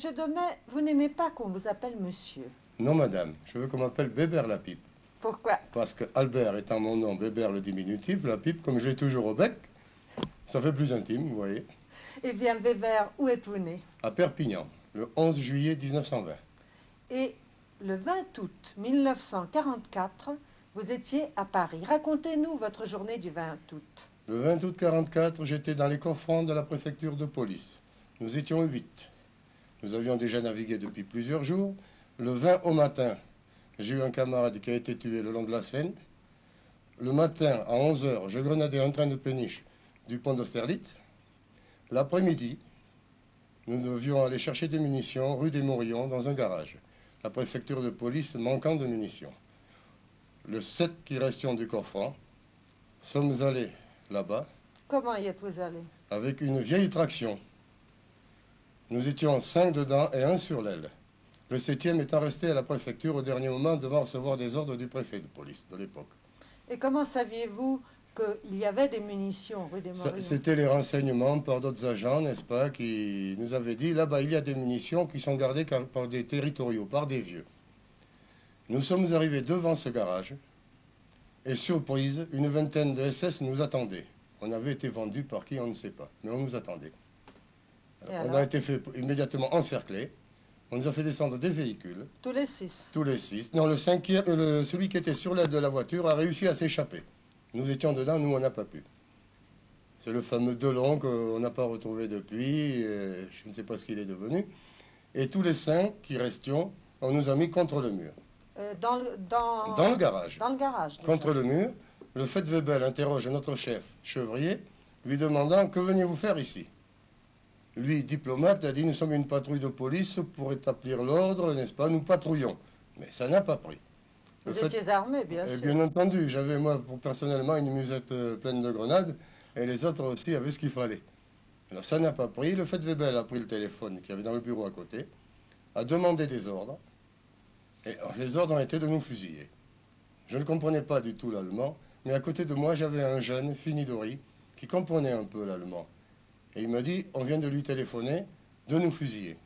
Monsieur Domet, vous n'aimez pas qu'on vous appelle monsieur. Non, madame, je veux qu'on m'appelle Bébert la pipe. Pourquoi? Parce que Albert étant mon nom, Bébert le diminutif, la pipe, comme je l'ai toujours au bec, ça fait plus intime, vous voyez. Eh bien, Bébert, où êtes-vous né? À Perpignan, le 11 juillet 1920. Et le 20 août 1944, vous étiez à Paris. Racontez-nous votre journée du 20 août. Le 20 août 1944, j'étais dans les coffres de la préfecture de police. Nous étions 8. Nous avions déjà navigué depuis plusieurs jours. Le 20 au matin, j'ai eu un camarade qui a été tué le long de la Seine. Le matin, à 11 h, je grenadais un train de péniche du pont d'Austerlitz. L'après-midi, nous devions aller chercher des munitions rue des Morillons dans un garage. La préfecture de police manquant de munitions. Le 7 qui restions du coffre, sommes allés là-bas. Comment y êtes-vous allé? Avec une vieille traction. Nous étions 5 dedans et 1 sur l'aile. Le 7e étant resté à la préfecture au dernier moment devant recevoir des ordres du préfet de police de l'époque. Et comment saviez-vous qu'il y avait des munitions rue des Morillons? C'était les renseignements par d'autres agents, n'est-ce pas, qui nous avaient dit, là-bas, il y a des munitions qui sont gardées par des territoriaux, par des vieux. Nous sommes arrivés devant ce garage, et surprise, une vingtaine de SS nous attendaient. On avait été vendus par qui, on ne sait pas, mais on nous attendait. On a été fait immédiatement encercler. On nous a fait descendre des véhicules. Tous les 6? Tous les 6. Non, le 5e, celui qui était sur l'aile de la voiture a réussi à s'échapper. Nous étions dedans, nous, on n'a pas pu. C'est le fameux Delon qu'on n'a pas retrouvé depuis. Je ne sais pas ce qu'il est devenu. Et tous les 5 qui restions, on nous a mis contre le mur. Dans le garage. Dans le garage. Déjà. Contre le mur. Le fait Weber interroge notre chef, Chevrier, lui demandant « Que veniez-vous faire ici ?» Lui, diplomate, a dit « Nous sommes une patrouille de police pour établir l'ordre, n'est-ce pas? Nous patrouillons. » Mais ça n'a pas pris. Vous étiez armé, bien sûr. Bien entendu. J'avais, moi, personnellement, une musette pleine de grenades, et les autres aussi avaient ce qu'il fallait. Alors ça n'a pas pris. Le fait Weber a pris le téléphone qu'il y avait dans le bureau à côté, a demandé des ordres, et les ordres ont été de nous fusiller. Je ne comprenais pas du tout l'allemand, mais à côté de moi, j'avais un jeune, Finidori, qui comprenait un peu l'allemand. Et il m'a dit, on vient de lui téléphoner, de nous fusiller.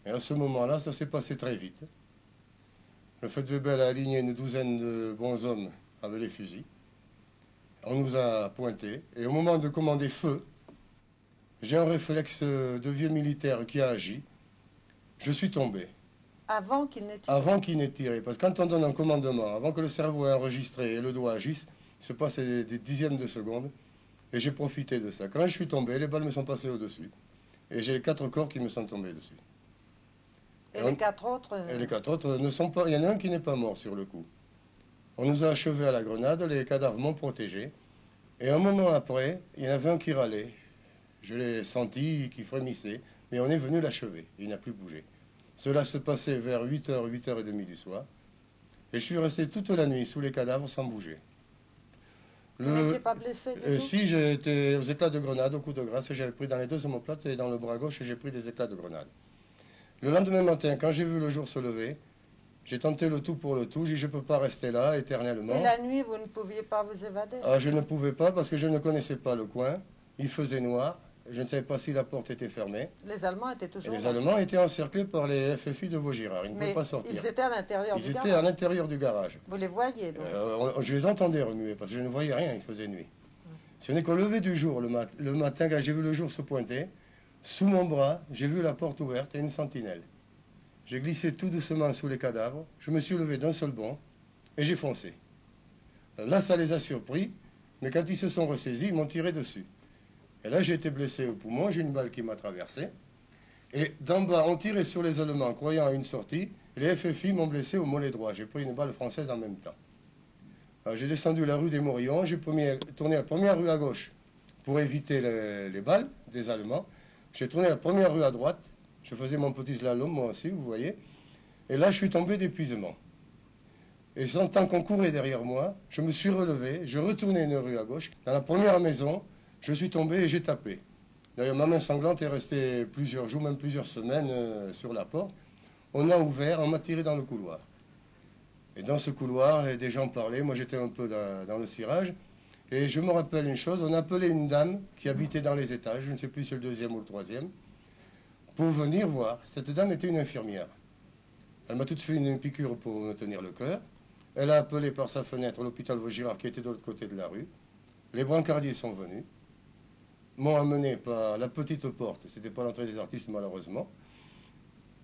Et à ce moment-là, ça s'est passé très vite. Le fait Weber a aligné une douzaine de bons hommes avec les fusils. On nous a pointés. Et au moment de commander feu, j'ai un réflexe de vieux militaire qui a agi. Je suis tombé. Avant qu'il n'ait tiré? Avant qu'il n'ait tiré. Parce que quand on donne un commandement, avant que le cerveau ait enregistré et le doigt agisse, il se passe des dixièmes de seconde. Et j'ai profité de ça. Quand je suis tombé, les balles me sont passées au-dessus. Et j'ai les 4 corps qui me sont tombés dessus. Et les 4 autres? Et les 4 autres ne sont pas... Il y en a un qui n'est pas mort sur le coup. On nous a achevés à la grenade, les cadavres m'ont protégé. Et un moment après, il y en avait un qui râlait. Je l'ai senti, qui frémissait. Mais on est venu l'achever. Il n'a plus bougé. Cela se passait vers 8h, 8h30 du soir. Et je suis resté toute la nuit sous les cadavres sans bouger. Vous n'étiez pas blessé du tout? Si, j'ai été aux éclats de grenade, au coup de grâce. J'avais pris dans les 2 omoplates et dans le bras gauche, j'ai pris des éclats de grenade. Le lendemain matin, quand j'ai vu le jour se lever, j'ai tenté le tout pour le tout. J'ai dit, je ne peux pas rester là éternellement. Et la nuit, vous ne pouviez pas vous évader? Je ne pouvais pas parce que je ne connaissais pas le coin. Il faisait noir. Je ne savais pas si la porte était fermée. Les Allemands étaient toujours là. Les là. Allemands étaient encerclés par les FFI de Vaugirard. Ils ne pouvaient pas sortir. Ils étaient à l'intérieur du garage? Ils étaient à l'intérieur du garage. Vous les voyiez donc? Je les entendais remuer parce que je ne voyais rien, il faisait nuit. Ce n'est qu'au lever du jour, le matin, quand j'ai vu le jour se pointer, sous mon bras, j'ai vu la porte ouverte et une sentinelle. J'ai glissé tout doucement sous les cadavres, je me suis levé d'un seul bond et j'ai foncé. Là, ça les a surpris, mais quand ils se sont ressaisis, ils m'ont tiré dessus. Et là, j'ai été blessé au poumon, j'ai une balle qui m'a traversé. Et d'en bas, on tirait sur les Allemands, croyant à une sortie. Les FFI m'ont blessé au mollet droit. J'ai pris une balle française en même temps. J'ai descendu la rue des Morillons, j'ai tourné la première rue à gauche pour éviter les balles des Allemands. J'ai tourné la première rue à droite. Je faisais mon petit slalom, moi aussi, vous voyez. Et là, je suis tombé d'épuisement. Et sentant qu'on courait derrière moi, je me suis relevé, je retournais une rue à gauche. Dans la première maison, je suis tombé et j'ai tapé. D'ailleurs, ma main sanglante est restée plusieurs jours, même plusieurs semaines sur la porte. On a ouvert, on m'a tiré dans le couloir. Et dans ce couloir, des gens parlaient. Moi, j'étais un peu dans le cirage. Et je me rappelle une chose, on appelait une dame qui habitait dans les étages, je ne sais plus si c'est le 2e ou le 3e, pour venir voir. Cette dame était une infirmière. Elle m'a tout de fait une piqûre pour me tenir le cœur. Elle a appelé par sa fenêtre l'hôpital Vaugirard qui était de l'autre côté de la rue. Les brancardiers sont venus, m'ont amené par la petite porte, c'était pas l'entrée des artistes malheureusement,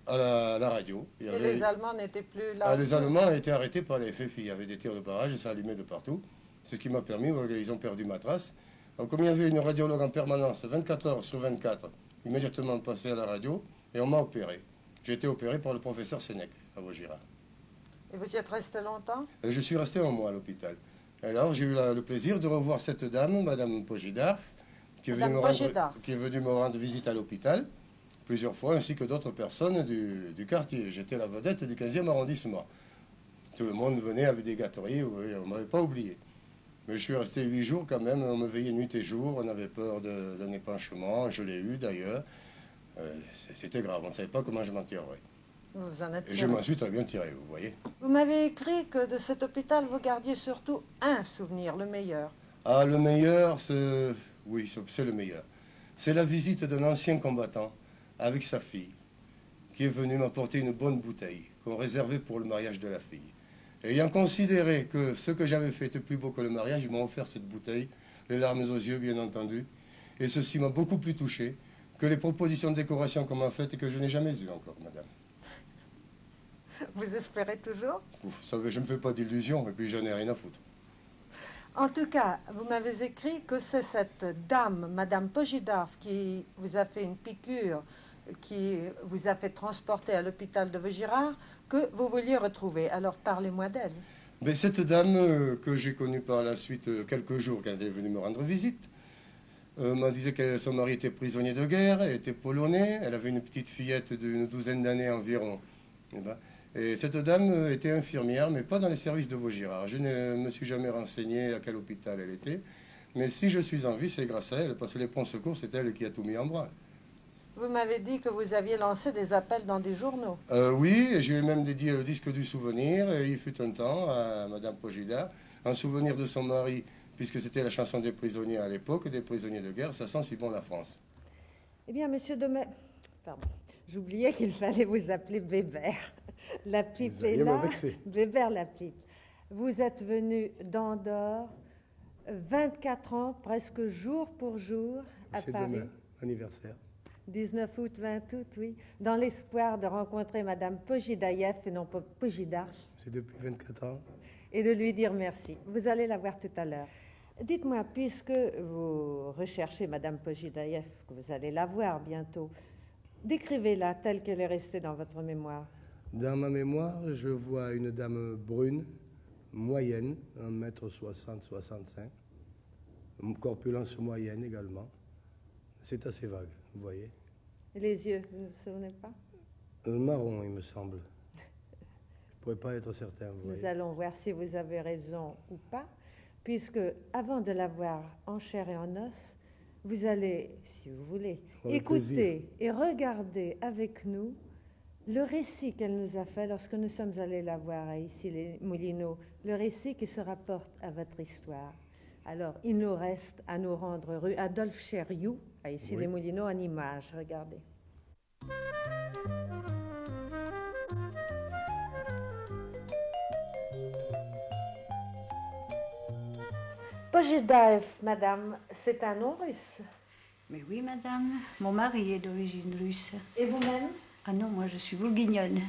à la radio. Et les Allemands n'étaient plus là. Les Allemands ont été arrêtés par les FFI. Il y avait des tirs de barrage et ça allumait de partout. C'est ce qui m'a permis, ils ont perdu ma trace. Donc, comme il y avait une radiologue en permanence, 24 heures sur 24, immédiatement passé à la radio et on m'a opéré. J'ai été opéré par le professeur Sénèque à Vaugirard. Et vous y êtes resté longtemps? Je suis resté un mois à l'hôpital. Alors j'ai eu le plaisir de revoir cette dame, Madame Pojidar, qui est venue me rendre visite à l'hôpital plusieurs fois, ainsi que d'autres personnes du quartier. J'étais la vedette du 15e arrondissement. Tout le monde venait avec des gâteries, on ne m'avait pas oublié. Mais je suis resté 8 jours quand même, on me veillait nuit et jour, on avait peur d'un épanchement, je l'ai eu d'ailleurs. C'était grave, on ne savait pas comment je m'en tirerais. Vous en êtes et je m'en suis très bien tiré, vous voyez. Vous m'avez écrit que de cet hôpital, vous gardiez surtout un souvenir, le meilleur. Ah, le meilleur, oui, c'est le meilleur. C'est la visite d'un ancien combattant avec sa fille, qui est venu m'apporter une bonne bouteille qu'on réservait pour le mariage de la fille. Et ayant considéré que ce que j'avais fait était plus beau que le mariage, ils m'ont offert cette bouteille, les larmes aux yeux, bien entendu. Et ceci m'a beaucoup plus touché que les propositions de décoration qu'on m'a faites et que je n'ai jamais eues encore, madame. Vous espérez toujours? Vous savez, je ne me fais pas d'illusions et puis j'en ai rien à foutre. En tout cas, vous m'avez écrit que c'est cette dame, Madame Pojidar, qui vous a fait une piqûre, qui vous a fait transporter à l'hôpital de Vaugirard, que vous vouliez retrouver. Alors parlez-moi d'elle. Mais cette dame que j'ai connue par la suite quelques jours quand elle est venue me rendre visite, m'a dit que son mari était prisonnier de guerre, elle était polonais, elle avait une petite fillette d'une douzaine d'années environ. Et cette dame était infirmière, mais pas dans les services de Vaugirard. Je ne me suis jamais renseigné à quel hôpital elle était. Mais si je suis en vie, c'est grâce à elle, parce que les ponts secours, c'est elle qui a tout mis en branle. Vous m'avez dit que vous aviez lancé des appels dans des journaux. Oui, et je lui ai même dédié le disque du souvenir. Et il fut un temps à Madame Pojidar, en souvenir de son mari, puisque c'était la chanson des prisonniers à l'époque, des prisonniers de guerre, ça sent si bon la France. Eh bien, monsieur Demet, pardon, j'oubliais qu'il fallait vous appeler Bébert. La pipe est là. Bébert la pipe. Vous êtes venu d'Andorre, 24 ans, presque jour pour jour, à Paris. C'est demain, anniversaire. 19 août, 20 août, oui, dans l'espoir de rencontrer Madame Pojidaïev et non pas Pojidar. C'est depuis 24 ans. Et de lui dire merci. Vous allez la voir tout à l'heure. Dites-moi, puisque vous recherchez Madame Pojidaïev, que vous allez la voir bientôt, décrivez-la telle qu'elle est restée dans votre mémoire. Dans ma mémoire, je vois une dame brune, moyenne, 1m60-65, une corpulence moyenne également. C'est assez vague, vous voyez. Et les yeux, vous ne vous souvenez pas? Marron, il me semble. Je ne pourrais pas être certain, vous voyez. Nous allons voir si vous avez raison ou pas, puisque avant de la voir en chair et en os, vous allez, si vous voulez, écouter et regarder avec nous le récit qu'elle nous a fait lorsque nous sommes allés la voir à Issy-les-Moulineaux, le récit qui se rapporte à votre histoire. Alors, il nous reste à nous rendre rue Adolphe Chériou, à Issy-les-Moulineaux, en image. Regardez. Pojidaev, madame, c'est un nom russe. Mais oui, madame. Mon mari est d'origine russe. Et vous-même? Ah non, moi je suis bourguignonne.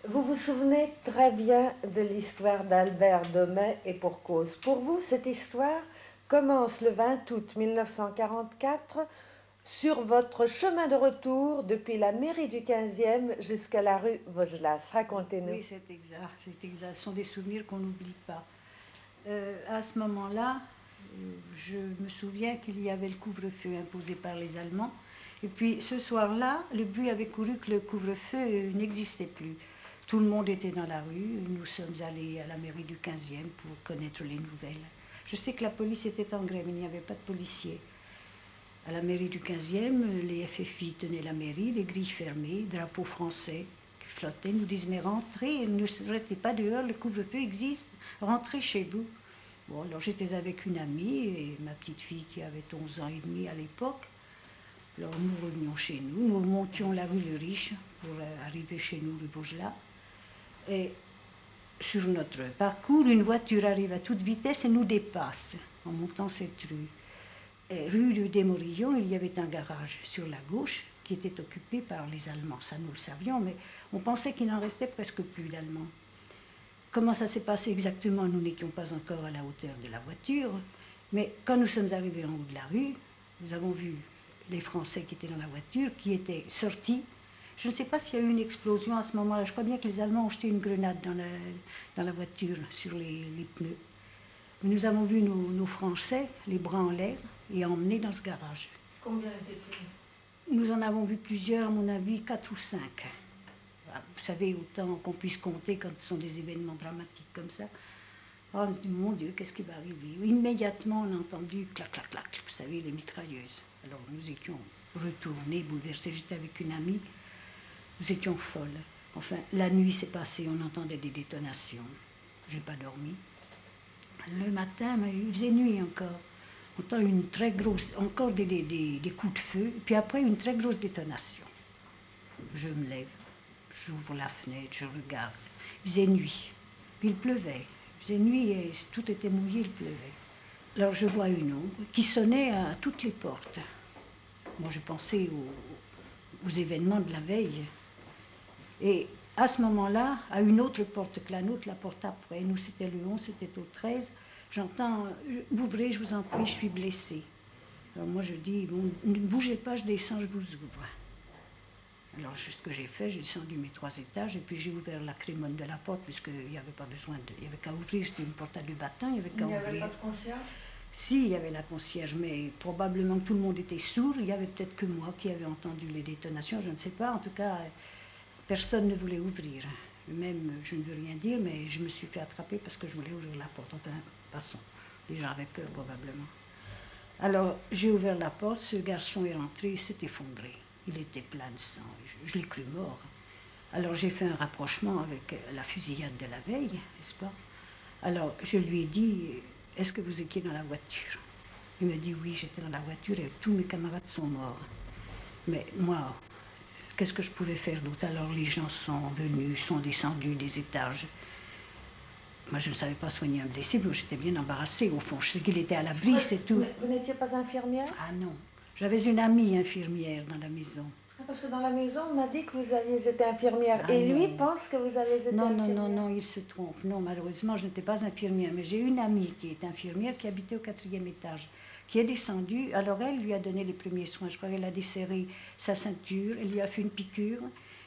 Vous vous souvenez très bien de l'histoire d'Albert Demet et pour cause. Pour vous, cette histoire commence le 20 août 1944 sur votre chemin de retour depuis la mairie du 15e jusqu'à la rue Vaugelas. Racontez-nous. Oui, c'est exact, c'est exact. Ce sont des souvenirs qu'on n'oublie pas. À ce moment-là, je me souviens qu'il y avait le couvre-feu imposé par les Allemands. Et puis ce soir-là, le bruit avait couru que le couvre-feu n'existait plus. Tout le monde était dans la rue. Nous sommes allés à la mairie du 15e pour connaître les nouvelles. Je sais que la police était en grève, il n'y avait pas de policiers. À la mairie du 15e, les FFI tenaient la mairie, les grilles fermées, drapeaux français qui flottaient. Nous disaient, mais rentrez, ne restez pas dehors, le couvre-feu existe, rentrez chez vous. Bon, alors j'étais avec une amie et ma petite fille qui avait 11 ans et demi à l'époque. Alors nous revenions chez nous, nous montions la rue Le Riche pour arriver chez nous, rue Vaugelas. Et sur notre parcours, une voiture arrive à toute vitesse et nous dépasse en montant cette rue. Et rue des Morillons, il y avait un garage sur la gauche qui était occupé par les Allemands. Ça, nous le savions, mais on pensait qu'il n'en restait presque plus d'Allemands. Comment ça s'est passé exactement, nous n'étions pas encore à la hauteur de la voiture, mais quand nous sommes arrivés en haut de la rue, nous avons vu les Français qui étaient dans la voiture, qui étaient sortis. Je ne sais pas s'il y a eu une explosion à ce moment-là. Je crois bien que les Allemands ont jeté une grenade dans la voiture, sur les pneus. Mais nous avons vu nos Français, les bras en l'air, et emmenés dans ce garage. Combien étaient-ils? Nous en avons vu plusieurs, à mon avis, 4 ou 5. Vous savez, autant qu'on puisse compter quand ce sont des événements dramatiques comme ça. Oh, on se dit, mon Dieu, qu'est-ce qui va arriver? Immédiatement, on a entendu clac, clac, clac, vous savez, les mitrailleuses. Alors nous étions retournés, bouleversés. J'étais avec une amie, nous étions folles. Enfin, la nuit s'est passée, on entendait des détonations. Je n'ai pas dormi. Le matin, il faisait nuit encore. On entend une très grosse, encore des coups de feu, et puis après une très grosse détonation. Je me lève, j'ouvre la fenêtre, je regarde. Il faisait nuit, puis il pleuvait. Il faisait nuit et tout était mouillé, il pleuvait. Alors je vois une ombre qui sonnait à toutes les portes. Moi, je pensais aux événements de la veille. Et à ce moment-là, à une autre porte que la nôtre, la porte après, nous c'était le 11, c'était au 13, j'entends « Ouvrez, je vous en prie, je suis blessée ». Alors moi je dis bon, « Ne bougez pas, je descends, je vous ouvre ». Alors ce que j'ai fait, j'ai descendu mes 3 étages et puis j'ai ouvert la crémone de la porte puisqu'il n'y avait pas besoin de... Il n'y avait qu'à ouvrir, c'était une porte à 2 battants, il n'y avait qu'à ouvrir. Il n'y avait pas de concierge? Si, il y avait la concierge, mais probablement tout le monde était sourd. Il y avait peut-être que moi qui avais entendu les détonations, je ne sais pas. En tout cas, personne ne voulait ouvrir. Même, je ne veux rien dire, mais je me suis fait attraper parce que je voulais ouvrir la porte. Enfin, passons. Les gens avaient peur, probablement. Alors, j'ai ouvert la porte, ce garçon est rentré, il s'est effondré. Il était plein de sang. Je l'ai cru mort. Alors, j'ai fait un rapprochement avec la fusillade de la veille, n'est-ce pas? Alors, je lui ai dit... Est-ce que vous étiez dans la voiture? Il me dit oui, j'étais dans la voiture et tous mes camarades sont morts. Mais moi, qu'est-ce que je pouvais faire d'autre? Alors les gens sont venus, sont descendus des étages. Moi, je ne savais pas soigner un blessé, mais j'étais bien embarrassée au fond. Je sais qu'il était à l'abri, c'est tout. Mais vous n'étiez pas infirmière? Ah non, j'avais une amie infirmière dans la maison. Parce que dans la maison, on m'a dit que vous aviez été infirmière. Ah et lui non. pense que vous avez été infirmière. Non, il se trompe. Non, malheureusement, je n'étais pas infirmière. Mais j'ai une amie qui est infirmière, qui habitait au 4e étage, qui est descendue. Alors elle lui a donné les premiers soins. Je crois qu'elle a desserré sa ceinture, elle lui a fait une piqûre.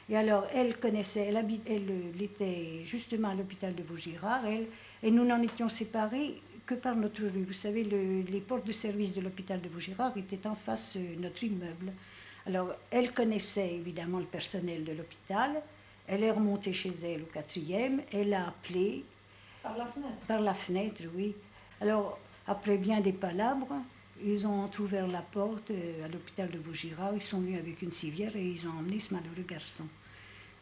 Et alors elle connaissait, elle était justement à l'hôpital de Vaugirard, et nous n'en étions séparés que par notre rue. Vous savez, les portes de service de l'hôpital de Vaugirard étaient en face de notre immeuble. Alors, elle connaissait évidemment le personnel de l'hôpital. Elle est remontée chez elle au 4e. Elle a appelé. Par la fenêtre? Par la fenêtre, oui. Alors, après bien des palabres, ils ont entrouvert la porte à l'hôpital de Vaugirard. Ils sont venus avec une civière et ils ont emmené ce malheureux garçon.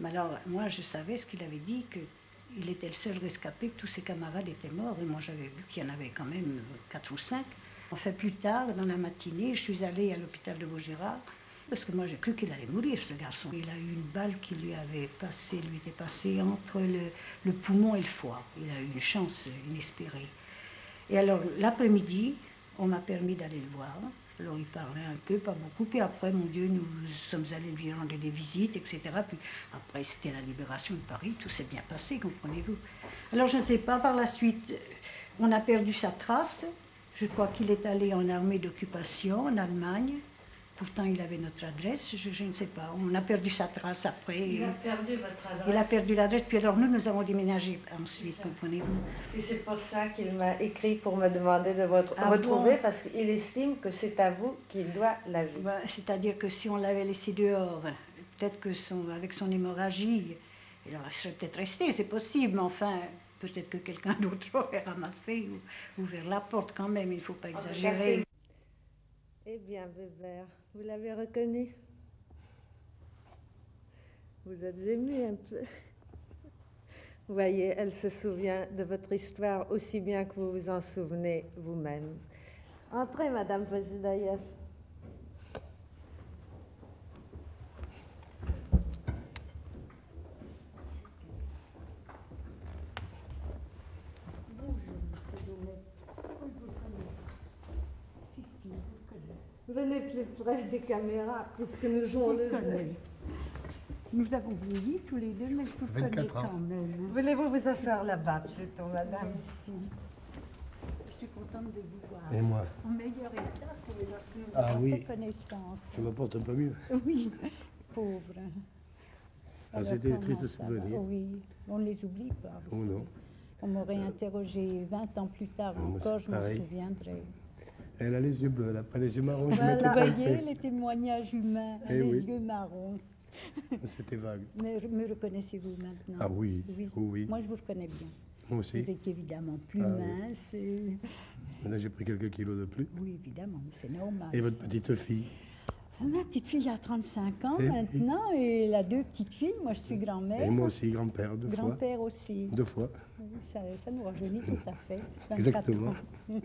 Mais alors, moi, je savais ce qu'il avait dit, qu'il était le seul rescapé, que tous ses camarades étaient morts. Et moi, j'avais vu qu'il y en avait quand même 4 ou 5. Enfin, plus tard, dans la matinée, je suis allée à l'hôpital de Vaugirard. Parce que moi, j'ai cru qu'il allait mourir, ce garçon. Il a eu une balle qui lui était passée entre le poumon et le foie. Il a eu une chance inespérée. Et alors, l'après-midi, on m'a permis d'aller le voir. Alors, il parlait un peu, pas beaucoup. Puis après, mon Dieu, nous sommes allés lui rendre des visites, etc. Puis après, c'était la libération de Paris. Tout s'est bien passé, comprenez-vous. Alors, je ne sais pas, par la suite, on a perdu sa trace. Je crois qu'il est allé en armée d'occupation en Allemagne. Pourtant, il avait notre adresse, je ne sais pas. On a perdu sa trace après. Il a perdu votre adresse? Il a perdu l'adresse, puis alors nous avons déménagé ensuite, comprenez-vous. Et c'est pour ça qu'il m'a écrit pour me demander de vous retrouver, bon? Parce qu'il estime que c'est à vous qu'il doit la vie. Ben, c'est-à-dire que si on l'avait laissé dehors, peut-être que avec son hémorragie, il serait peut-être resté, c'est possible, mais enfin, peut-être que quelqu'un d'autre aurait ramassé ou ouvert la porte quand même, il ne faut pas exagérer. Eh bien, Weber, vous l'avez reconnu? Vous êtes ému un peu. Vous voyez, elle se souvient de votre histoire aussi bien que vous vous en souvenez vous-même. Entrez, Madame Posedaïev. Venez plus près des caméras, puisque nous jouons le jeu. Nous avons vieilli tous les deux, mais je vous connais 24 ans. quand même. Voulez-vous vous asseoir là-bas, plutôt, madame? Merci. Je suis contente de vous voir. Et moi, En meilleur état que lorsque nous Ah avons oui. fait connaissance. je me porte un peu mieux. Oui, pauvre. Alors, c'était des comment tristes ça va? souvenirs. Oui, on ne les oublie pas. Oh non. On m'aurait interrogé 20 ans plus tard moi, encore, c'est je m'en pareil. souviendrai. Elle a les yeux bleus, elle n'a pas les yeux marrons. Je Voilà, m'étais vous voyez trompé. les témoignages humains, Eh les oui. yeux marrons. C'était vague. Mais me reconnaissez-vous maintenant? Ah oui, oui. Moi, je vous reconnais bien. Moi Vous aussi. êtes évidemment plus Ah oui. mince. Et... Maintenant, j'ai pris quelques kilos de plus. Oui, évidemment, c'est normal. Et votre ça. petite fille? Ma petite fille a 35 ans Eh oui. maintenant et elle a 2 petites filles. Moi, je suis grand-mère. Et moi aussi, grand-père, 2 fois. Grand-père aussi. 2 fois. Oui, ça nous rajeunit tout à fait. 24 Exactement. ans.